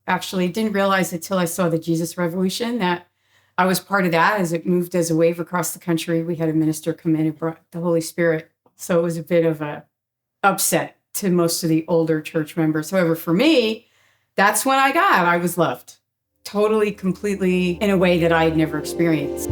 Actually, didn't realize it till I saw the Jesus Revolution that I was part of that. As it moved as a wave across the country, we had a minister come in and brought the Holy Spirit. So it was a bit of a upset to most of the older church members. However, for me, that's when I was loved. Totally, completely, in a way that I had never experienced.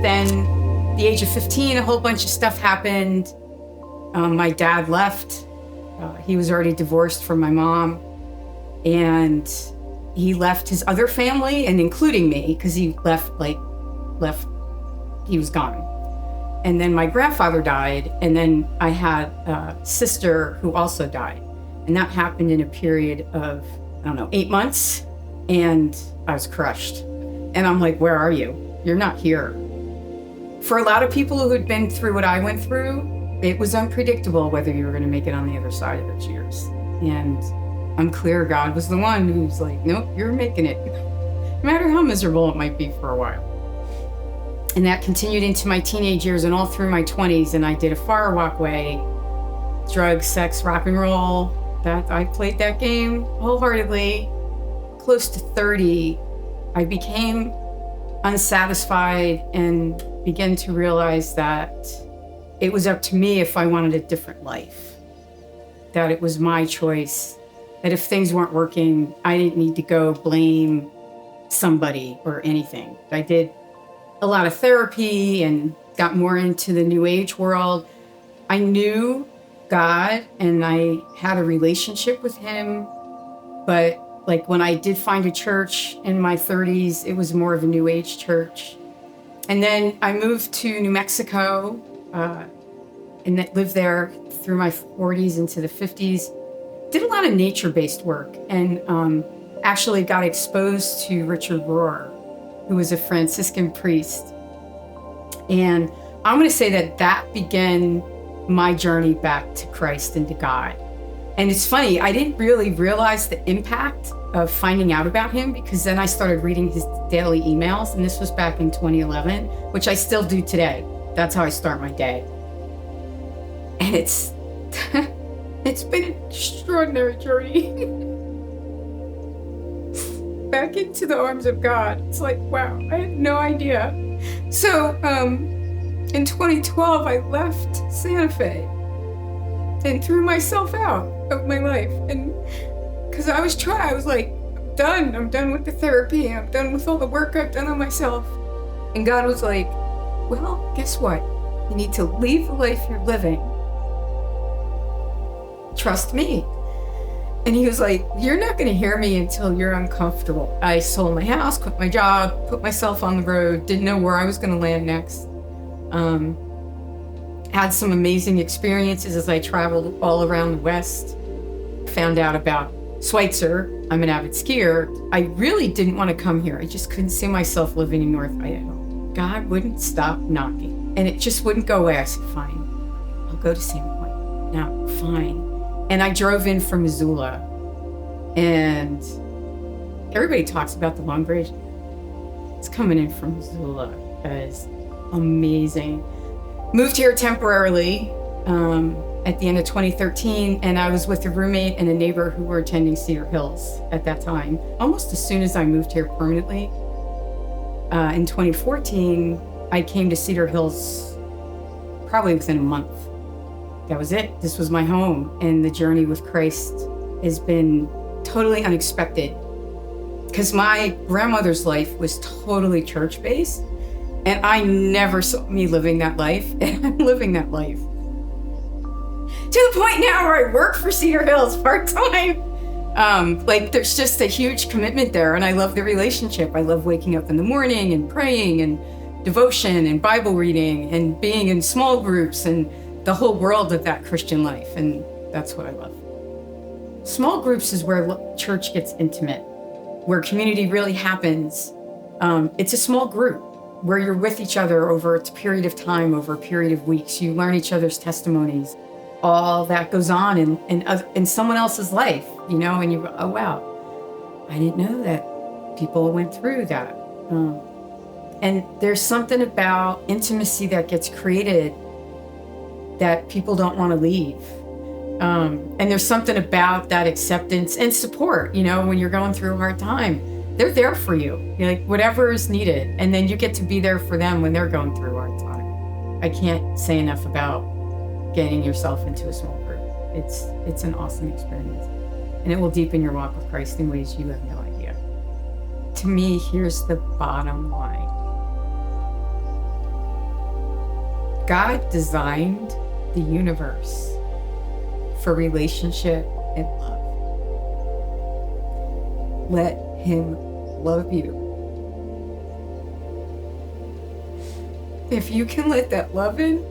Then, at the age of 15, a whole bunch of stuff happened. My dad left. He was already divorced from my mom. And he left his other family, and including me, because he left, he was gone. And then my grandfather died, and then I had a sister who also died. And that happened in a period of, 8 months, and I was crushed. And I'm like, where are you? You're not here. For a lot of people who had been through what I went through, it was unpredictable whether you were going to make it on the other side of those years. And I'm clear God was the one who's like, nope, you're making it. No matter how miserable it might be for a while. And that continued into my teenage years and all through my 20s. And I did a far walkway, drugs, sex, rock and roll. That I played that game wholeheartedly. Close to 30, I became unsatisfied and began to realize that it was up to me if I wanted a different life. That it was my choice. That if things weren't working, I didn't need to go blame somebody or anything. I did a lot of therapy and got more into the New Age world. I knew God and I had a relationship with him, but when I did find a church in my 30s, it was more of a New Age church. And then I moved to New Mexico and lived there through my 40s into the 50s. Did a lot of nature-based work and actually got exposed to Richard Rohr, who was a Franciscan priest. And I'm going to say that began my journey back to Christ and to God. And it's funny, I didn't really realize the impact of finding out about him because then I started reading his daily emails, and this was back in 2011, which I still do today. That's how I start my day. And it's been an extraordinary journey. Back into the arms of God. It's like, wow, I had no idea. So in 2012, I left Santa Fe and threw myself out of my life. And because I was like, I'm done with the therapy. I'm done with all the work I've done on myself. And God was like, well, guess what? You need to leave the life you're living. Trust me. And he was like, you're not going to hear me until you're uncomfortable. I sold my house, quit my job, put myself on the road, didn't know where I was going to land next. Had some amazing experiences as I traveled all around the West. Found out about Schweitzer. I'm an avid skier. I really didn't want to come here. I just couldn't see myself living in North Idaho. God wouldn't stop knocking. And it just wouldn't go away. I said, fine, I'll go to Sandpoint. No, fine. And I drove in from Missoula, and everybody talks about the Long Bridge. It's coming in from Missoula. That is amazing. Moved here temporarily at the end of 2013, and I was with a roommate and a neighbor who were attending Cedar Hills at that time. Almost as soon as I moved here permanently, in 2014, I came to Cedar Hills probably within a month. That was it. This was my home. And the journey with Christ has been totally unexpected because my grandmother's life was totally church-based. And I never saw me living that life. And I'm living that life. To the point now where I work for Cedar Hills part-time. There's just a huge commitment there. And I love the relationship. I love waking up in the morning and praying and devotion and Bible reading and being in small groups and the whole world of that Christian life, and that's what I love. Small groups is where church gets intimate, where community really happens. It's a small group where you're with each other over a period of time, over a period of weeks. You learn each other's testimonies. All that goes on in someone else's life, and you go, oh, wow, I didn't know that people went through that. And there's something about intimacy that gets created that people don't want to leave. And there's something about that acceptance and support, when you're going through a hard time. They're there for you. You're like, whatever is needed. And then you get to be there for them when they're going through a hard time. I can't say enough about getting yourself into a small group. It's an awesome experience. And it will deepen your walk with Christ in ways you have no idea. To me, here's the bottom line. God designed the universe for relationship and love. Let him love you. If you can let that love in,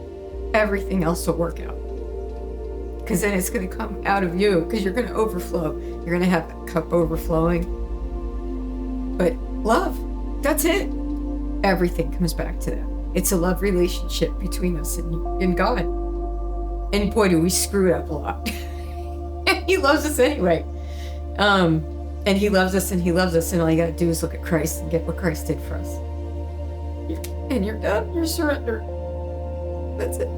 everything else will work out. Because then it's going to come out of you, because you're going to overflow. You're going to have that cup overflowing. But love, that's it. Everything comes back to that. It's a love relationship between us and God. And boy, do we screw it up a lot. He loves us anyway. And he loves us and he loves us. And all you got to do is look at Christ and get what Christ did for us. And you're done. You're surrendered. That's it.